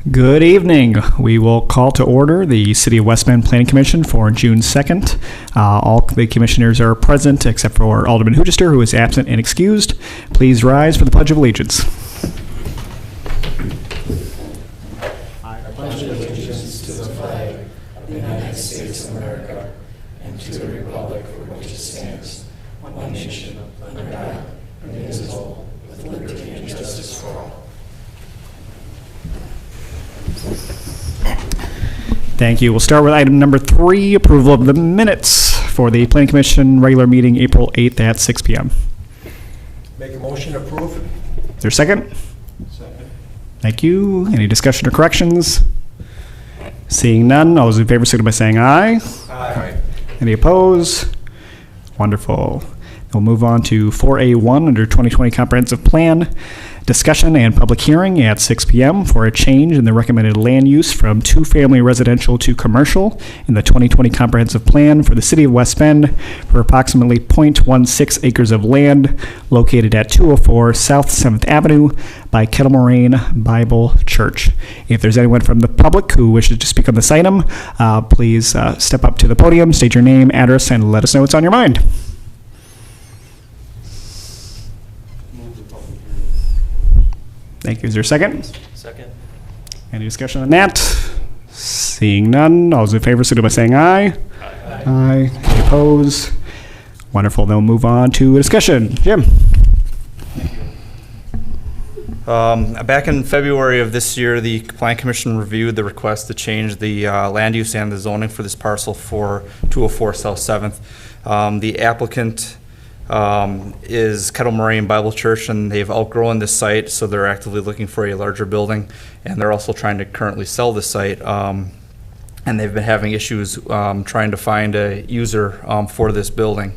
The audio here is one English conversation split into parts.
Good evening. We will call to order the City of West Bend Planning Commission for June 2nd. All the commissioners are present except for Alderman Hoogister, who is absent and excused. Please rise for the Pledge of Allegiance. I pledge allegiance to the flag of the United States of America and to the republic for which it stands, one nation, under God, indivisible, with liberty and justice for all. Thank you. We'll start with item number 3, approval of the minutes for the Planning Commission regular meeting April 8th at 6 p.m. Make a motion to approve. Is there a second? Second. Thank you. Any discussion or corrections? Seeing none, all those in favor signify by saying aye. Aye. Any opposed? Wonderful. We'll move on to 4A1 under 2020 Comprehensive Plan. Discussion and public hearing at 6 p.m. for a change in the recommended land use from 2-family residential to commercial in the 2020 Comprehensive Plan for the City of West Bend for approximately 0.16 acres of land located at 204 South 7th Avenue by Kettle Moraine Bible Church. If there's anyone from the public who wishes to speak on this item, please step up to the podium, state your name, address, and let us know what's on your mind. Thank you. Is there a second? Second. Any discussion on that? Seeing none, all those in favor signify by saying aye. Aye. Aye. Any opposed? Wonderful. Then we'll move on to a discussion. Jim. Back in February of this year, the Planning Commission reviewed the request to change the land use and the zoning for this parcel for 204 South 7th. The applicant is Kettle Moraine Bible Church, and they've outgrown this site, so they're actively looking for a larger building, and they're also trying to currently sell the site, and they've been having issues trying to find a user for this building.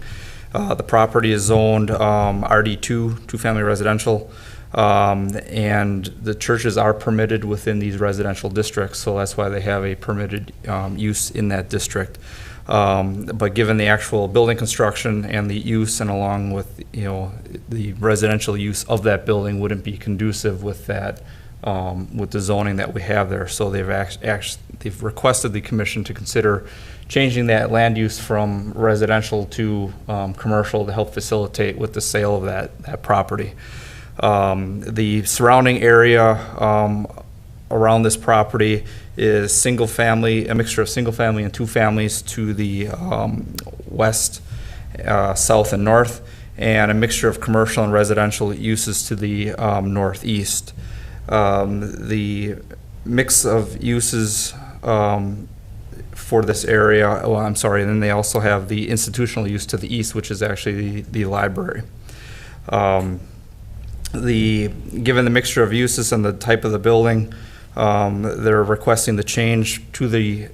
The property is zoned RD2, 2-family residential, and the churches are permitted within these residential districts, so that's why they have a permitted use in that district. But given the actual building construction and the use, and along with the residential use of that building, wouldn't be conducive with that with the zoning that we have there. So they've requested the commission to consider changing that land use from residential to commercial to help facilitate with the sale of that property. The surrounding area around this property is single family, a mixture of single family and 2 families to the west, south, and north, and a mixture of commercial and residential uses to the northeast. The mix of uses for this area, and then they also have the institutional use to the east, which is actually the library. Given the mixture of uses and the type of the building, they're requesting the change to the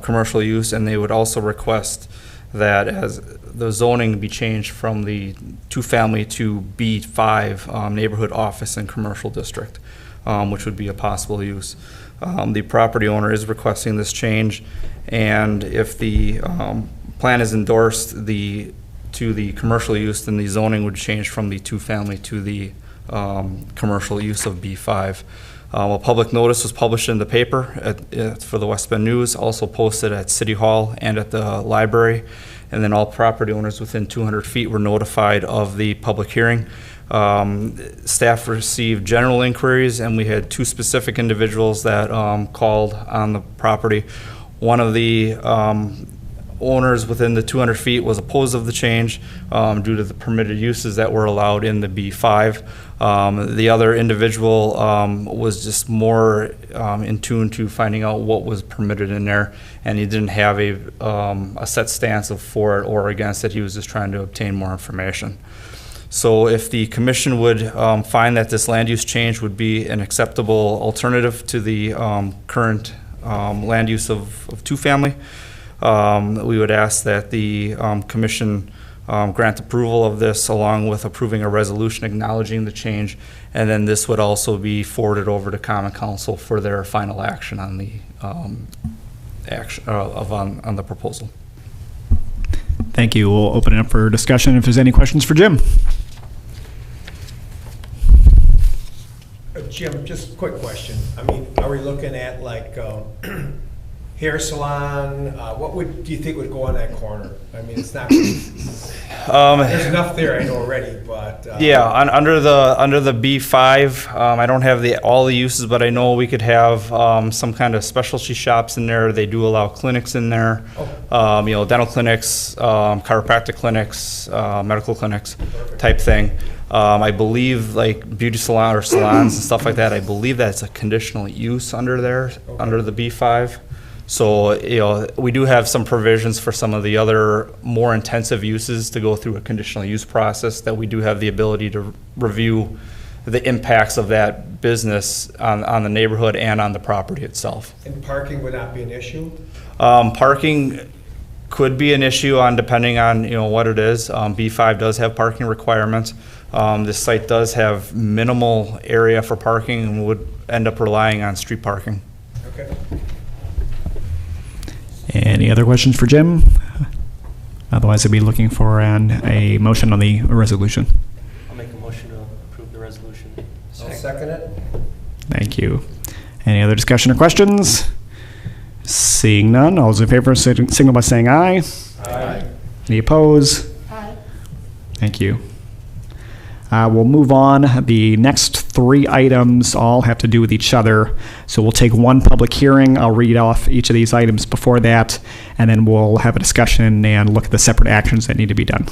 commercial use, and they would also request that as the zoning be changed from the 2-family to B5 neighborhood office and commercial district, which would be a possible use. The property owner is requesting this change, and if the plan is endorsed to the commercial use, then the zoning would change from the 2-family to the commercial use of B5. A public notice was published in the paper for the West Bend News, also posted at City Hall and at the library, and then all property owners within 200 feet were notified of the public hearing. Staff received general inquiries, and we had 2 specific individuals that called on the property. One of the owners within the 200 feet was opposed of the change due to the permitted uses that were allowed in the B5. The other individual was just more in tune to finding out what was permitted in there, and he didn't have a set stance of for it or against it. He was just trying to obtain more information. So if the commission would find that this land use change would be an acceptable alternative to the current land use of 2-family, we would ask that the commission grant approval of this, along with approving a resolution acknowledging the change, and then this would also be forwarded over to Common Council for their final action on the on the proposal. Thank you. We'll open it up for discussion if there's any questions for Jim. Jim, just a quick question. I mean, are we looking at like hair salon? Do you think would go on that corner? I mean, it's not, there's enough there, I know already, but. Yeah, under the B5, I don't have all the uses, but I know we could have some kind of specialty shops in there. They do allow clinics in there, dental clinics, chiropractic clinics, medical clinics, type thing. I believe like beauty salon or salons and stuff like that. I believe that's a conditional use under there, under the B5. So, we do have some provisions for some of the other more intensive uses to go through a conditional use process that we do have the ability to review the impacts of that business on the neighborhood and on the property itself. And parking would not be an issue? Parking could be an issue depending on, what it is. B5 does have parking requirements. This site does have minimal area for parking and would end up relying on street parking. Okay. Any other questions for Jim? Otherwise, I'd be looking for a motion on the resolution. I'll make a motion to approve the resolution. I'll second it. Thank you. Any other discussion or questions? Seeing none, all those in favor signal by saying aye. Aye. Any opposed? Aye. Thank you. We'll move on. The next three items all have to do with each other. So we'll take one public hearing. I'll read off each of these items before that, and then we'll have a discussion and look at the separate actions that need to be done.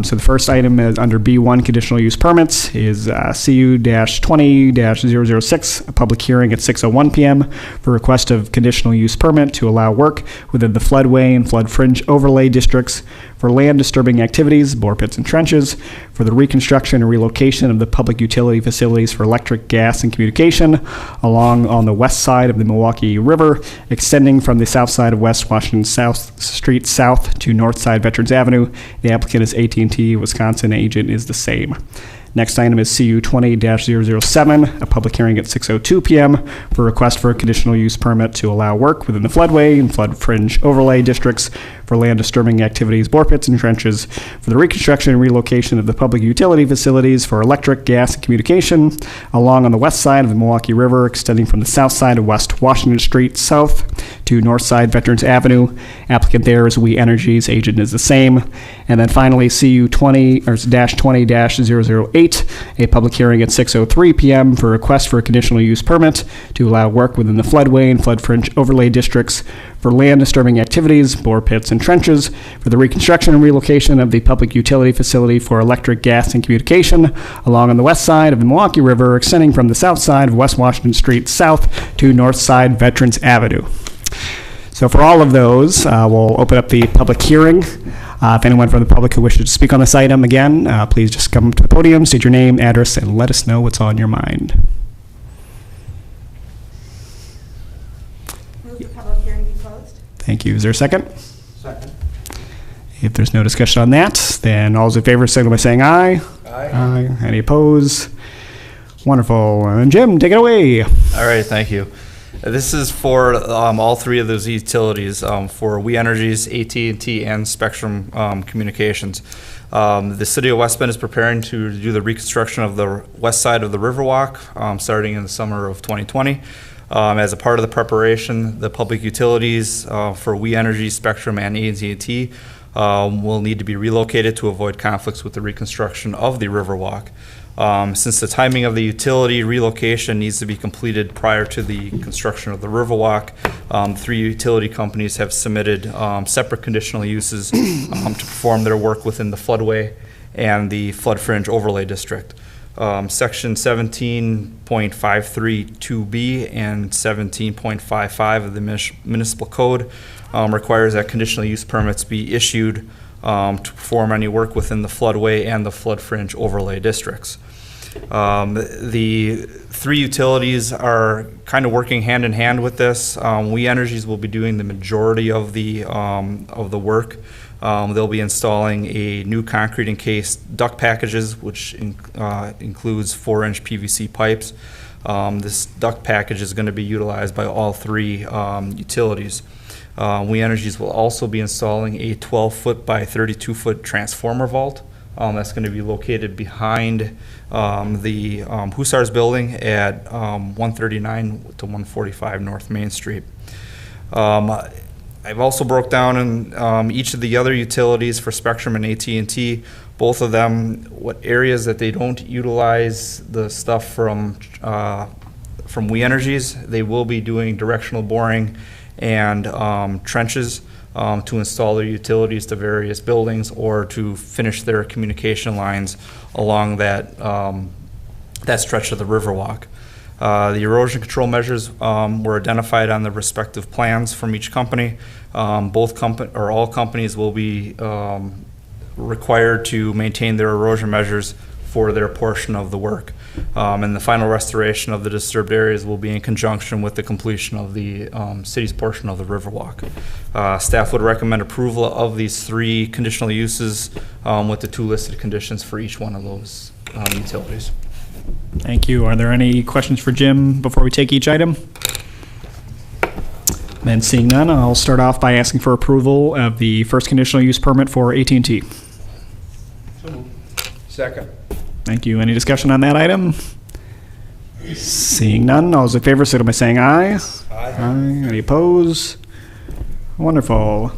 So the first item is under B1 Conditional Use Permits is CU-20-006, a public hearing at 6:01 p.m. for request of conditional use permit to allow work within the floodway and flood fringe overlay districts for land disturbing activities, bore pits and trenches, for the reconstruction and relocation of the public utility facilities for electric, gas, and communication along on the west side of the Milwaukee River, extending from the south side of West Washington South Street south to north side Veterans Avenue. The applicant is AT&T Wisconsin. Agent is the same. Next item is CU 20-007, a public hearing at 6:02 p.m. for a request for a conditional use permit to allow work within the floodway and flood fringe overlay districts for land disturbing activities, bore pits and trenches, for the reconstruction and relocation of the public utility facilities for electric, gas, and communication along on the west side of the Milwaukee River, extending from the south side of West Washington Street south to north side Veterans Avenue. Applicant there is We Energies. Agent is the same. And then finally, CU 20-20-008, a public hearing at 6:03 p.m. for a request for a conditional use permit to allow work within the floodway and flood fringe overlay districts for land disturbing activities, bore pits and trenches, for the reconstruction and relocation of the public utility facility for electric, gas, and communication along on the west side of the Milwaukee River, extending from the south side of West Washington Street south to north side Veterans Avenue. So for all of those, we'll open up the public hearing. If anyone from the public who wishes to speak on this item again, please just come to the podium, state your name, address, and let us know what's on your mind. Move the public hearing be closed. Thank you. Is there a second? Second. If there's no discussion on that, then all those in favor signal by saying aye. Aye. Any opposed? Wonderful. And Jim, take it away. All right, thank you. This is for all three of those utilities, for We Energies, AT&T, and Spectrum Communications. The City of West Bend is preparing to do the reconstruction of the west side of the Riverwalk starting in the summer of 2020. As a part of the preparation, the public utilities for We Energies, Spectrum, and AT&T will need to be relocated to avoid conflicts with the reconstruction of the Riverwalk. Since the timing of the utility relocation needs to be completed prior to the construction of the Riverwalk, three utility companies have submitted separate conditional uses to perform their work within the floodway and the flood fringe overlay district. Section 17.532B and 17.55 of the municipal code requires that conditional use permits be issued to perform any work within the floodway and the flood fringe overlay districts. The three utilities are kind of working hand in hand with this. We Energies will be doing the majority of the work. They'll be installing a new concrete encased duct packages, which includes 4-inch PVC pipes. This duct package is going to be utilized by all three utilities. We Energies will also be installing a 12-foot by 32-foot transformer vault That's going to be located behind the Hussars building at 139 to 145 North Main Street. I've also broke down in each of the other utilities for Spectrum and AT&T, both of them, what areas that they don't utilize the stuff from We Energies. They will be doing directional boring and trenches to install their utilities to various buildings or to finish their communication lines along that stretch of the Riverwalk. The erosion control measures were identified on the respective plans from each company. All companies will be required to maintain their erosion measures for their portion of the work. And the final restoration of the disturbed areas will be in conjunction with the completion of the city's portion of the Riverwalk. Staff would recommend approval of these 3 conditional uses with the 2 listed conditions for each one of those utilities. Thank you. Are there any questions for Jim before we take each item? Then seeing none, I'll start off by asking for approval of the first conditional use permit for AT&T. Second. Thank you. Any discussion on that item? Seeing none, all those in favor signal by saying aye. Aye. Any opposed? Wonderful.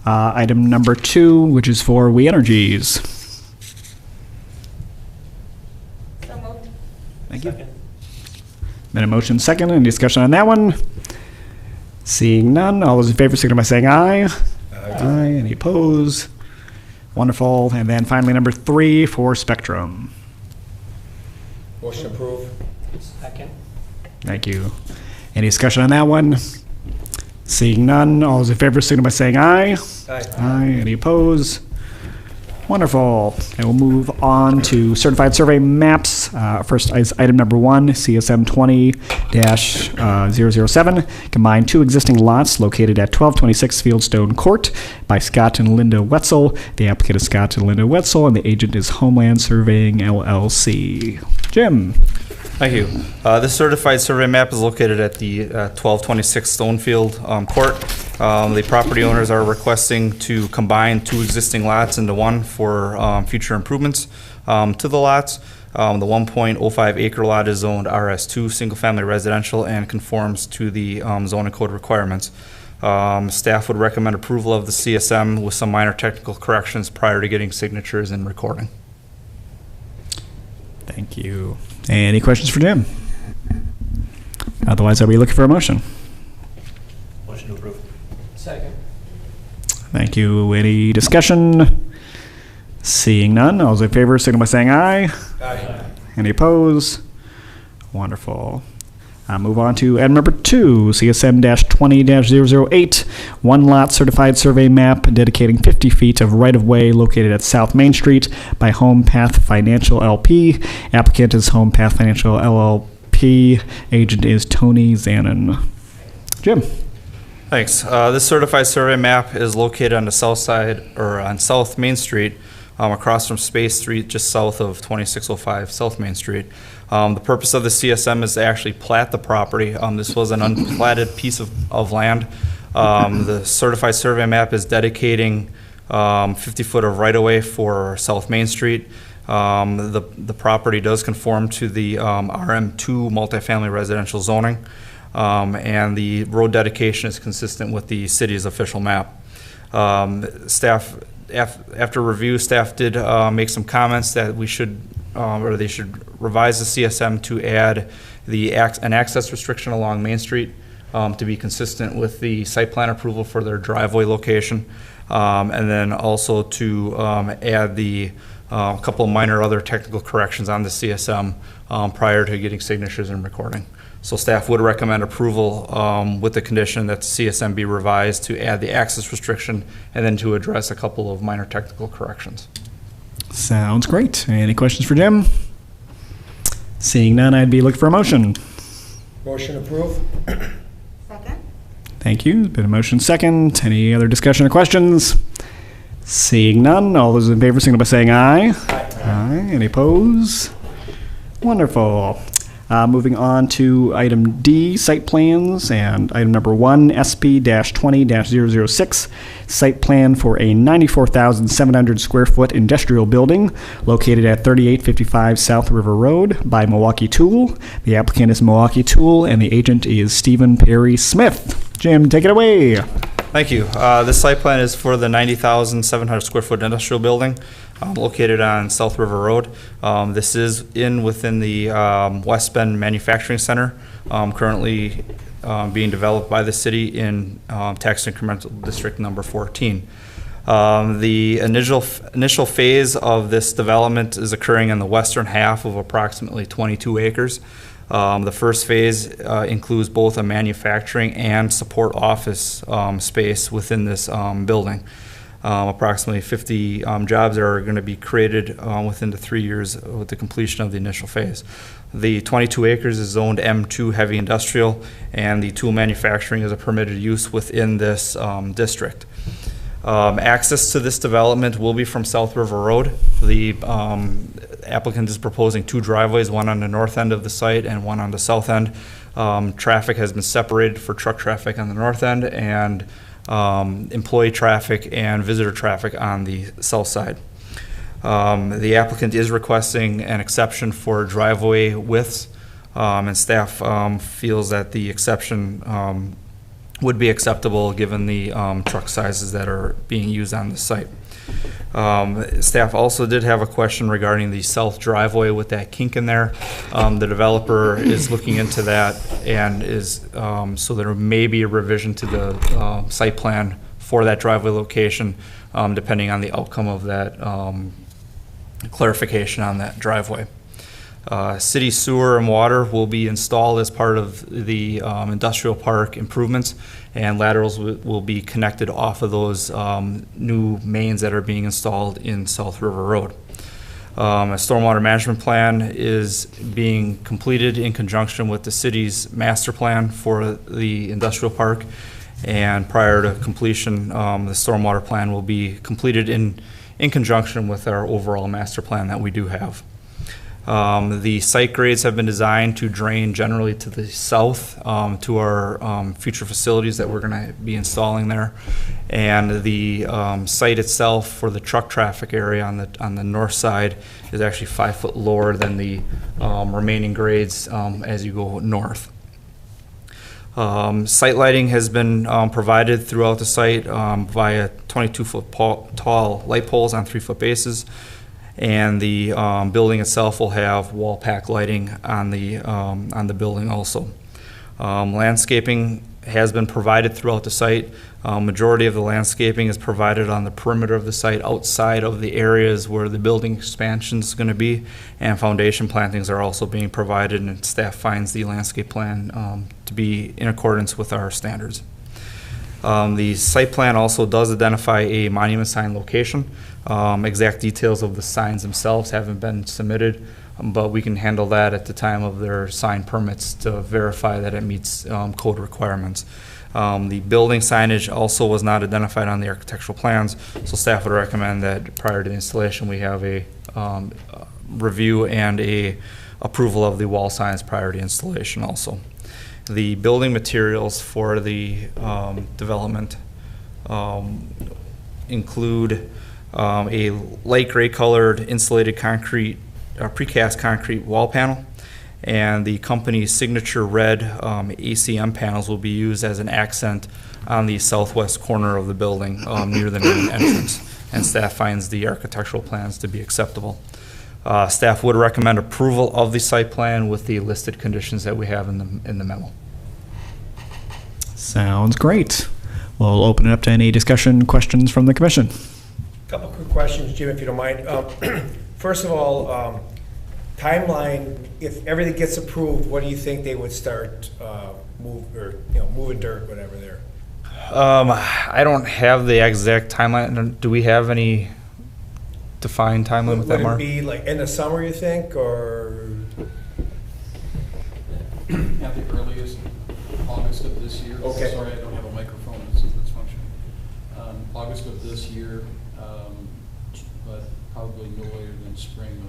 Item number 2, which is for We Energies. Thank you. Been a motion second. Any discussion on that one? Seeing none, all those in favor signal by saying aye. Aye. Any opposed? Wonderful. And then finally, number 3 for Spectrum. Motion approved. Second. Thank you. Any discussion on that one? Seeing none, all those in favor signal by saying aye. Aye. Aye. Any opposed? Wonderful. And we'll move on to certified survey maps. First is item number 1, CSM 20-007. Combine 2 existing lots located at 1226 Fieldstone Court by Scott and Linda Wetzel. The applicant is Scott and Linda Wetzel, and the agent is Homeland Surveying, LLC. Jim. Thank you. This certified survey map is located at the 1226 Stonefield Court. The property owners are requesting to combine 2 existing lots into one for future improvements to the lots. The 1.05 acre lot is zoned RS2, single-family residential, and conforms to the zoning code requirements. Staff would recommend approval of the CSM with some minor technical corrections prior to getting signatures and recording. Thank you. Any questions for Jim? Otherwise, I'll be looking for a motion. Motion to approve. Second. Thank you. Any discussion? Seeing none, all those in favor signal by saying aye. Aye. Any opposed? Wonderful. Move on to item number 2, CSM-20-008, 1 lot certified survey map dedicating 50 feet of right-of-way located at South Main Street by Home Path Financial LP. Applicant is Home Path Financial LLP. Agent is Tony Zanin. Jim. Thanks. This certified survey map is located on the south side, or on South Main Street, across from Space Street, just south of 2605 South Main Street. The purpose of the CSM is to actually plat the property. This was an unplatted piece of land. The certified survey map is dedicating 50 foot of right-of-way for South Main Street. The property does conform to the RM2 multifamily residential zoning, and the road dedication is consistent with the city's official map. After review, staff did make some comments that we should, or they should revise the CSM to add an access restriction along Main Street to be consistent with the site plan approval for their driveway location, and then also to add a couple of minor other technical corrections on the CSM prior to getting signatures and recording. So staff would recommend approval with the condition that the CSM be revised to add the access restriction and then to address a couple of minor technical corrections. Sounds great. Any questions for Jim? Seeing none, I'd be looking for a motion. Motion approved. Second. Thank you. Been a motion second. Any other discussion or questions? Seeing none, all those in favor signal by saying aye. Aye. Aye. Any opposed? Wonderful. Moving on to item D, site plans, and item number 1, SP-20-006, site plan for a 94,700 square foot industrial building located at 3855 South River Road by Milwaukee Tool. The applicant is Milwaukee Tool, and the agent is Stephen Perry Smith. Jim, take it away. Thank you. This site plan is for the 90,700 square foot industrial building located on South River Road. This is within the West Bend Manufacturing Center, currently being developed by the city in tax incremental district number 14. The initial phase of this development is occurring in the western half of approximately 22 acres. The first phase includes both a manufacturing and support office space within this building. Approximately 50 jobs are going to be created within the 3 years with the completion of the initial phase. The 22 acres is zoned M2 heavy industrial, and the tool manufacturing is a permitted use within this district. Access to this development will be from South River Road. The applicant is proposing 2 driveways, one on the north end of the site and one on the south end. Traffic has been separated for truck traffic on the north end and employee traffic and visitor traffic on the south side. The applicant is requesting an exception for driveway widths, and staff feels that the exception would be acceptable given the truck sizes that are being used on the site. Staff also did have a question regarding the south driveway with that kink in there. The developer is looking into that, and is so there may be a revision to the site plan for that driveway location, depending on the outcome of that clarification on that driveway. City sewer and water will be installed as part of the industrial park improvements, and laterals will be connected off of those new mains that are being installed in South River Road. A stormwater management plan is being completed in conjunction with the city's master plan for the industrial park, and prior to completion, the stormwater plan will be completed in conjunction with our overall master plan that we do have. The site grades have been designed to drain generally to the south to our future facilities that we're going to be installing there, and the site itself for the truck traffic area on the north side is actually 5 foot lower than the remaining grades as you go north. Site lighting has been provided throughout the site via 22-foot tall light poles on 3-foot bases. And the building itself will have wall pack lighting on the building also. Landscaping has been provided throughout the site. Majority of the landscaping is provided on the perimeter of the site outside of the areas where the building expansion is going to be, and foundation plantings are also being provided, and staff finds the landscape plan to be in accordance with our standards. The site plan also does identify a monument sign location. Exact details of the signs themselves haven't been submitted, but we can handle that at the time of their sign permits to verify that it meets code requirements. The building signage also was not identified on the architectural plans, so staff would recommend that prior to the installation we have a review and a approval of the wall signs prior to installation also. The building materials for the development include a light gray colored insulated concrete, precast concrete wall panel, and the company's signature red ACM panels will be used as an accent on the southwest corner of the building near the main entrance, and staff finds the architectural plans to be acceptable. Staff would recommend approval of the site plan with the listed conditions that we have in the memo. Sounds great. We'll open it up to any discussion, questions from the commission. Couple quick questions, Jim, if you don't mind. First of all, timeline. If everything gets approved, what do you think they would start moving dirt, whatever there? I don't have the exact timeline. Do we have any defined timeline with that, Mark? Would it be like end of summer, you think, or? At the earliest, August of this year. Okay. Sorry, I don't have a microphone. It's functioning. August of this year, but probably no later than spring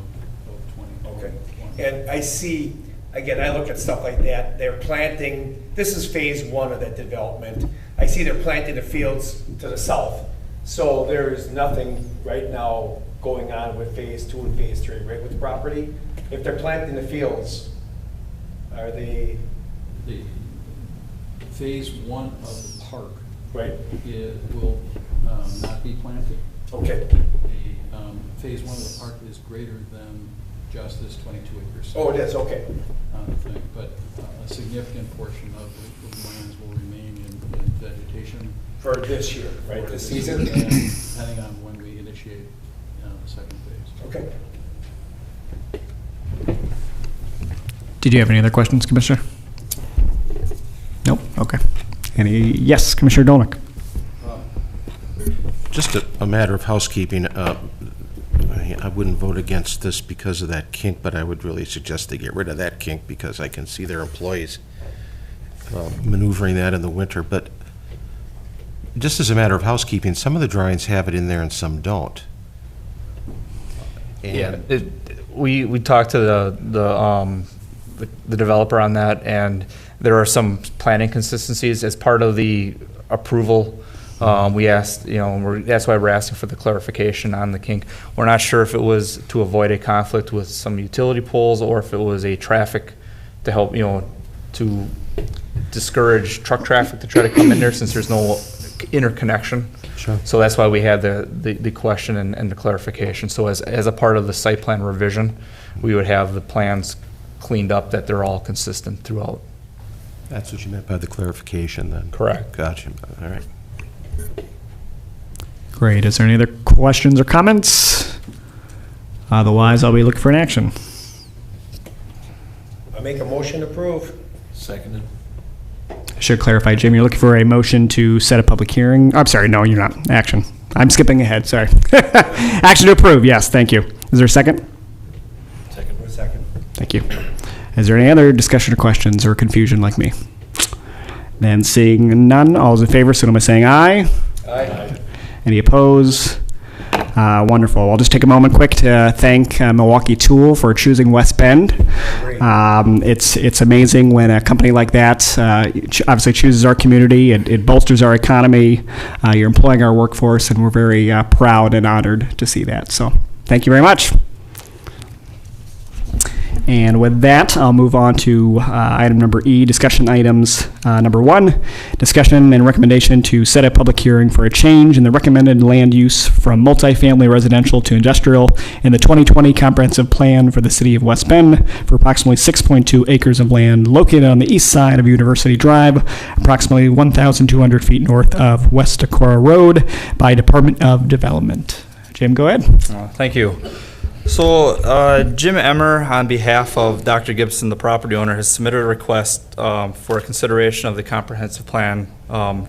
of 2021. Okay. And I see again, I look at stuff like that, they're planting, this is phase one of that development. I see they're planting the fields to the south. So there is nothing right now going on with phase two and phase three, right, with the property? If they're planting the fields, are they, The phase one of the park, right? it will not be planted. Okay. The phase one of the park is greater than just this 22 acres. Oh, it is, okay. Thing, but a significant portion of the lands will remain in vegetation. For this year, right, for this the season? Depending on when we initiate the second phase. Okay. Did you have any other questions, Commissioner? Nope. Okay. Any? Yes, Commissioner Dolnick. Just a matter of housekeeping. I wouldn't vote against this because of that kink, but I would really suggest they get rid of that kink because I can see their employees maneuvering that in the winter. But just as a matter of housekeeping, some of the drawings have it in there and some don't. And Yeah, we talked to the developer on that, and there are some plan inconsistencies as part of the approval. We asked, that's why we're asking for the clarification on the kink. We're not sure if it was to avoid a conflict with some utility poles or if it was a traffic to help, to discourage truck traffic to try to come in there since there's no interconnection. Sure. So that's why we had the question and the clarification. So as a part of the site plan revision, we would have the plans cleaned up that they're all consistent throughout. That's what you meant by the clarification then? Correct. Gotcha. All right. Great. Is there any other questions or comments? Otherwise, I'll be looking for an action. I make a motion to approve. Seconded. I should clarify, Jim, you're looking for a motion to set a public hearing. I'm sorry, no, you're not. Action. I'm skipping ahead, sorry. Action to approve, yes, thank you. Is there a second? Second. Thank you. Is there any other discussion or questions or confusion like me? Then seeing none, all those in favor, signal by saying aye. Aye. Any opposed? Wonderful. I'll just take a moment quick to thank Milwaukee Tool for choosing West Bend. Great. It's amazing when a company like that obviously chooses our community. It bolsters our economy. You're employing our workforce, and we're very proud and honored to see that. So thank you very much. And with that, I'll move on to item number E, discussion items. Number 1, discussion and recommendation to set a public hearing for a change in the recommended land use from multifamily residential to industrial in the 2020 comprehensive plan for the city of West Bend for approximately 6.2 acres of land located on the east side of University Drive, approximately 1,200 feet north of West Decorah Road by Department of Development. Jim, go ahead. Thank you. So Jim Emmer, on behalf of Dr. Gibson, the property owner, has submitted a request for a consideration of the comprehensive plan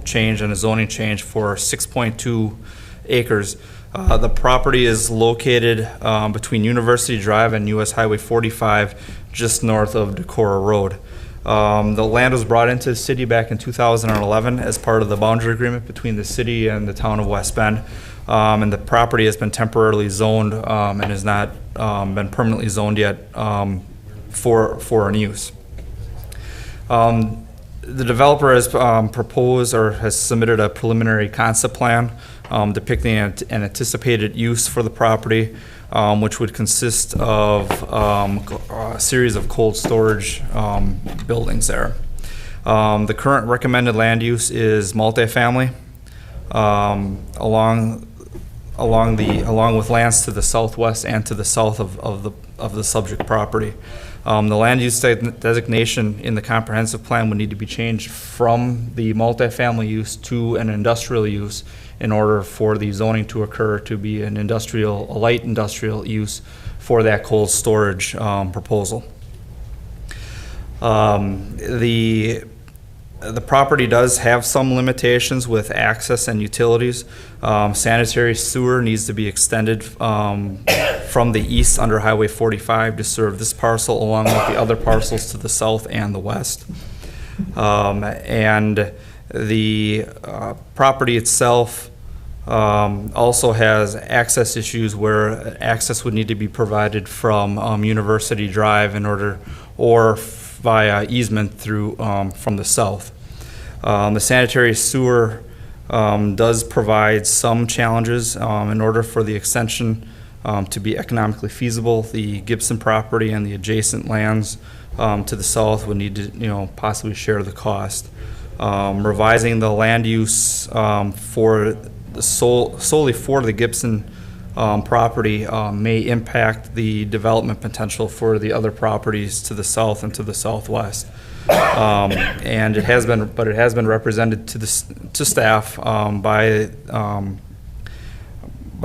change and a zoning change for 6.2 acres. The property is located between University Drive and US Highway 45, just north of Decorah Road. The land was brought into the city back in 2011 as part of the boundary agreement between the city and the town of West Bend. And the property has been temporarily zoned and has not been permanently zoned yet for an use. The developer has proposed or has submitted a preliminary concept plan depicting an anticipated use for the property, which would consist of a series of cold storage buildings there. The current recommended land use is multifamily. Along with lands to the southwest and to the south of the subject property. The land use designation in the comprehensive plan would need to be changed from the multifamily use to an industrial use in order for the zoning to occur to be a light industrial use for that cold storage proposal. The property does have some limitations with access and utilities. Sanitary sewer needs to be extended from the east under Highway 45 to serve this parcel along with the other parcels to the south and the west. And the property itself also has access issues where access would need to be provided from University Drive in order, or via easement through from the south. The sanitary sewer does provide some challenges. In order for the extension to be economically feasible, the Gibson property and the adjacent lands to the south would need to, possibly share the cost. Revising the land use for the solely for the Gibson property may impact the development potential for the other properties to the south and to the southwest. And it has been represented to staff by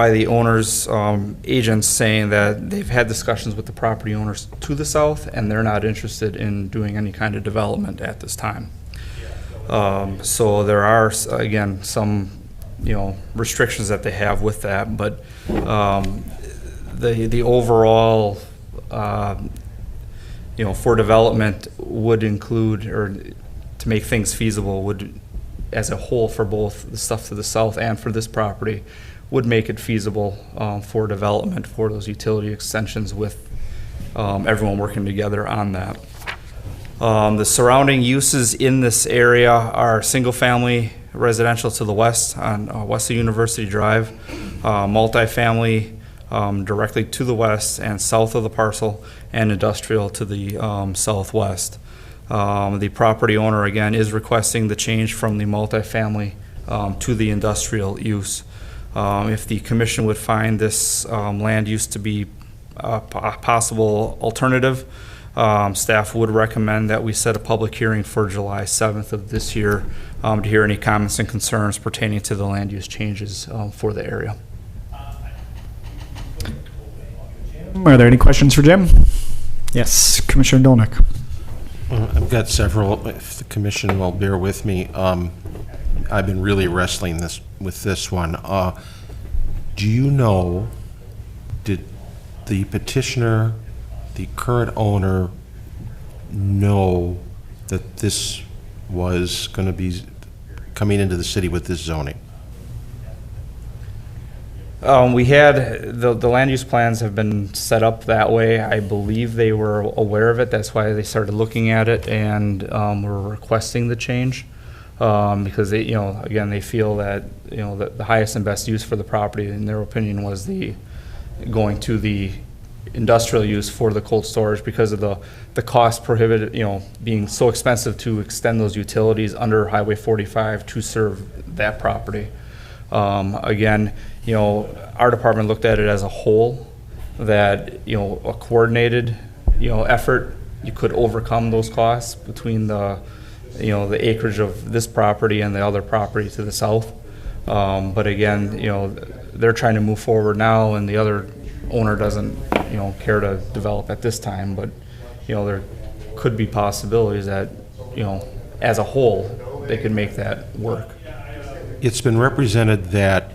the owner's agents, saying that they've had discussions with the property owners to the south, and they're not interested in doing any kind of development at this time. So there are, again, some restrictions that they have with that, but the overall for development would include, or to make things feasible, would, as a whole, for both the stuff to the south and for this property, would make it feasible for development for those utility extensions, with everyone working together on that. The surrounding uses in this area are single-family residential to the west on west of University Drive, multifamily directly to the west and south of the parcel, and industrial to the southwest. The property owner, again, is requesting the change from the multifamily to the industrial use. If the commission would find this land use to be a possible alternative, staff would recommend that we set a public hearing for July 7th of this year to hear any comments and concerns pertaining to the land use changes for the area. Are there any questions for Jim? Yes, Commissioner Dolnick. I've got several, if the commission will bear with me. I've been really wrestling with this one. Do you know, did the petitioner, the current owner, know that this was going to be coming into the city with this zoning? We had, the land use plans have been set up that way. I believe they were aware of it. That's why they started looking at it and were requesting the change. Because they, again, they feel that, that the highest and best use for the property, in their opinion, was going to the industrial use for the cold storage, because of the cost prohibitive, being so expensive to extend those utilities under Highway 45 to serve that property. Again, our department looked at it as a whole, that, a coordinated, effort, you could overcome those costs between the acreage of this property and the other property to the south. But again, they're trying to move forward now, and the other owner doesn't, care to develop at this time. But, there could be possibilities that, as a whole, they could make that work. It's been represented that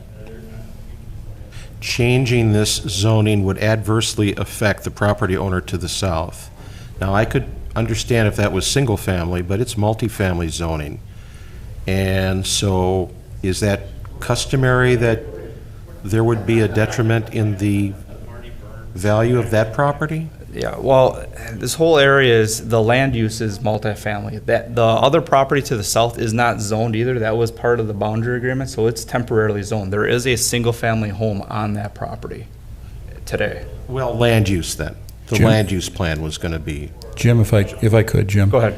changing this zoning would adversely affect the property owner to the south. Now, I could understand if that was single family, but it's multifamily zoning. And so is that customary that there would be a detriment in the value of that property? Yeah, well, this whole area is, the land use is multifamily. That the other property to the south is not zoned either. That was part of the boundary agreement, so it's temporarily zoned. There is a single-family home on that property today. Well, land use then. The Jim? land use plan was going to be. Jim, if I could, Jim. Go ahead.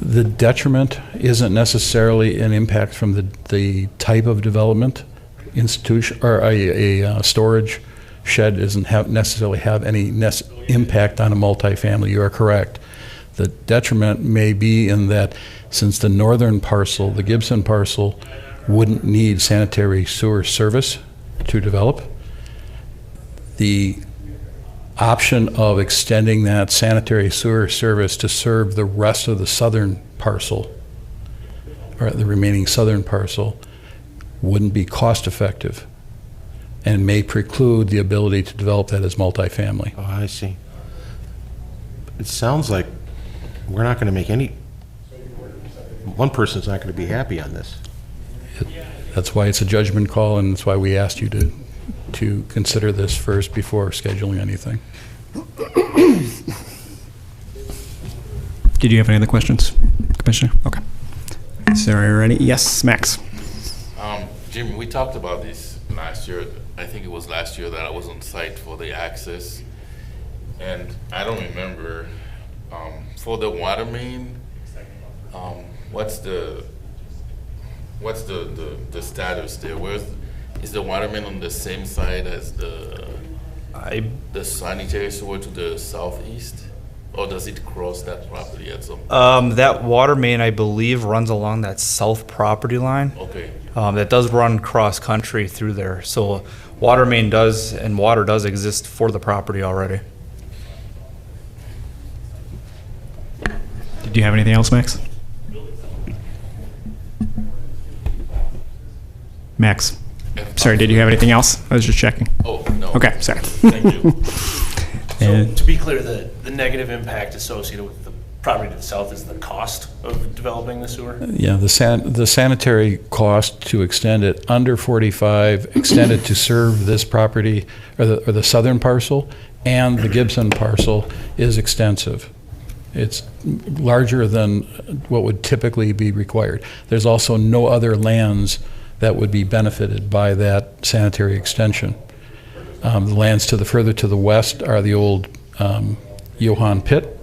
The detriment isn't necessarily an impact from the type of development. Institution or a storage shed doesn't necessarily have any impact on a multifamily. You are correct. The detriment may be in that, since the northern parcel, the Gibson parcel, wouldn't need sanitary sewer service to develop, the option of extending that sanitary sewer service to serve the rest of the southern parcel, or the remaining southern parcel, wouldn't be cost effective and may preclude the ability to develop that as multifamily. Oh, I see. It sounds like we're not going to make any, one person's not going to be happy on this. That's why it's a judgment call, and that's why we asked you to consider this first before scheduling anything. Did you have any other questions, Commissioner? Okay. Is there any? Yes, Max. Jim, we talked about this last year. I think it was last year that I was on site for the access. And I don't remember, for the water main, what's the status there? Is the water main on the same side as the sanitary sewer to the southeast? Or does it cross that property at some point? That water main, I believe, runs along that south property line. Okay. That does run cross-country through there. So water main does, and water does exist for the property already. Did you have anything else, Max? Max. Sorry, did you have anything else? I was just checking. Oh, no. Okay, sorry. Thank you. So to be clear, the negative impact associated with the property to the south is the cost of developing the sewer? Yeah, the sanitary cost to extend it under 45, extend it to serve this property, or the southern parcel, and the Gibson parcel is extensive. It's larger than what would typically be required. There's also no other lands that would be benefited by that sanitary extension. The lands further to the west are the old Johann Pit,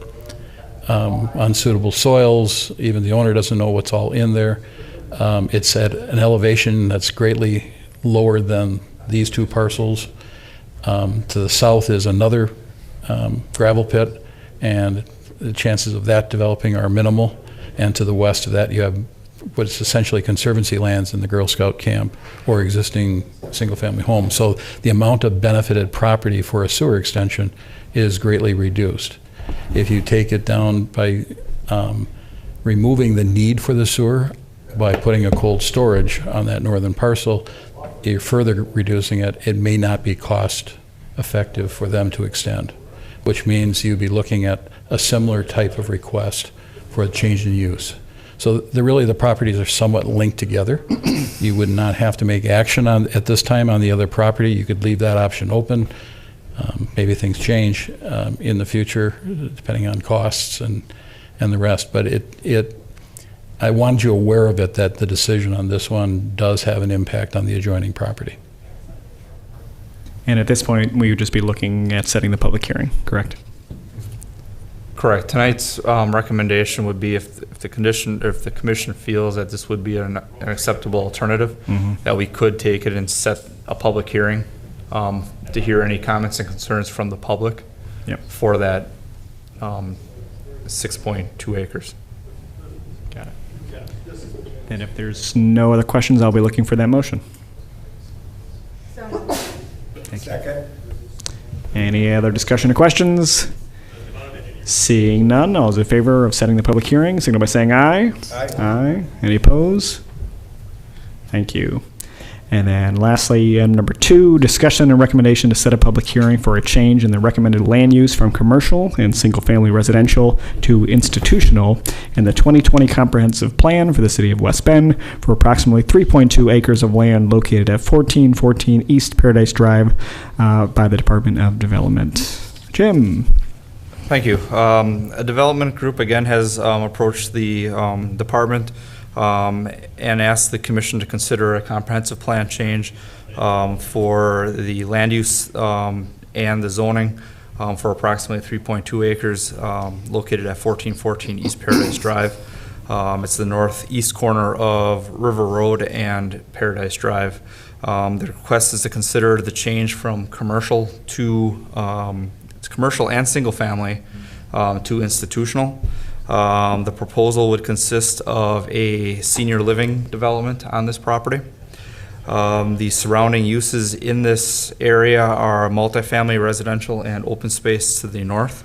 unsuitable soils. Even the owner doesn't know what's all in there. It's at an elevation that's greatly lower than these two parcels. To the south is another gravel pit, and the chances of that developing are minimal. And to the west of that, you have what's essentially conservancy lands in the Girl Scout camp or existing single-family homes. So the amount of benefited property for a sewer extension is greatly reduced. If you take it down by removing the need for the sewer, by putting a cold storage on that northern parcel, you're further reducing it. It may not be cost effective for them to extend, which means you'd be looking at a similar type of request for a change in use. So really the properties are somewhat linked together. You would not have to make action at this time on the other property. You could leave that option open. Maybe things change in the future depending on costs and the rest. But I wanted you aware of it, that the decision on this one does have an impact on the adjoining property. And at this point, we would just be looking at setting the public hearing, correct? Correct. Tonight's recommendation would be if the commission feels that this would be an acceptable alternative, that we could take it and set a public hearing to hear any comments and concerns from the public for that 6.2 acres. Got it. And if there's no other questions, I'll be looking for that motion. Thank you. Second. Any other discussion or questions? Seeing none, all those in favor of setting the public hearing, signal by saying aye. Aye. Aye. Any opposed? Thank you. And then lastly, number 2, discussion and recommendation to set a public hearing for a change in the recommended land use from commercial and single-family residential to institutional in the 2020 comprehensive plan for the city of West Bend for approximately 3.2 acres of land located at 1414 East Paradise Drive by the Department of Development. Jim. Thank you. A development group again has approached the department and asked the commission to consider a comprehensive plan change for the land use and the zoning for approximately 3.2 acres located at 1414 East Paradise Drive. It's the northeast corner of River Road and Paradise Drive. The request is to consider the change from commercial to commercial and single family to institutional. The proposal would consist of a senior living development on this property. The surrounding uses in this area are multifamily residential and open space to the north,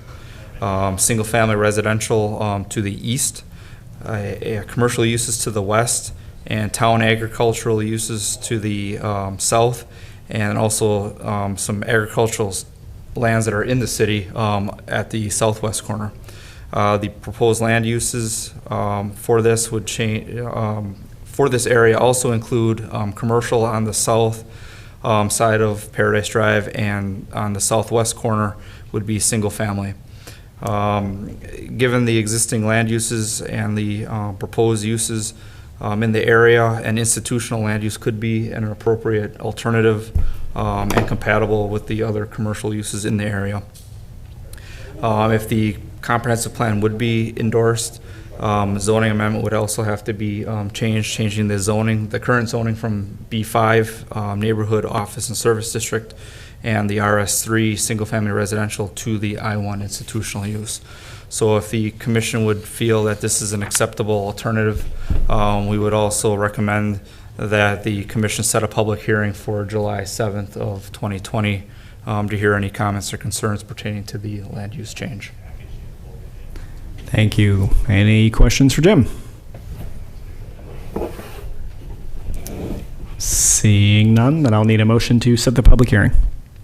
single family residential to the east, commercial uses to the west, and town agricultural uses to the south, and also some agricultural lands that are in the city at the southwest corner. The proposed land uses for this would change. For this area also include commercial on the south side of Paradise Drive, and on the southwest corner would be single family. Given the existing land uses and the proposed uses in the area, an institutional land use could be an appropriate alternative and compatible with the other commercial uses in the area. If the comprehensive plan would be endorsed, zoning amendment would also have to be changing the zoning, the current zoning from B5 neighborhood office and service district and the RS3 single-family residential to the I1 institutional use. So if the commission would feel that this is an acceptable alternative, we would also recommend that the commission set a public hearing for July 7th of 2020 to hear any comments or concerns pertaining to the land use change. Thank you. Any questions for Jim? Seeing none, then I'll need a motion to set the public hearing.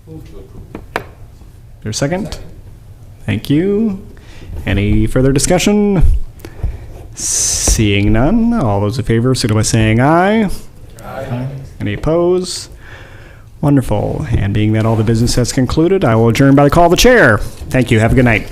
Is there a second? Thank you. Any further discussion? Seeing none, all those in favor signal by saying aye. Aye. Any opposed? Wonderful. And being that all the business has concluded, I will adjourn by the call of the chair. Thank you. Have a good night.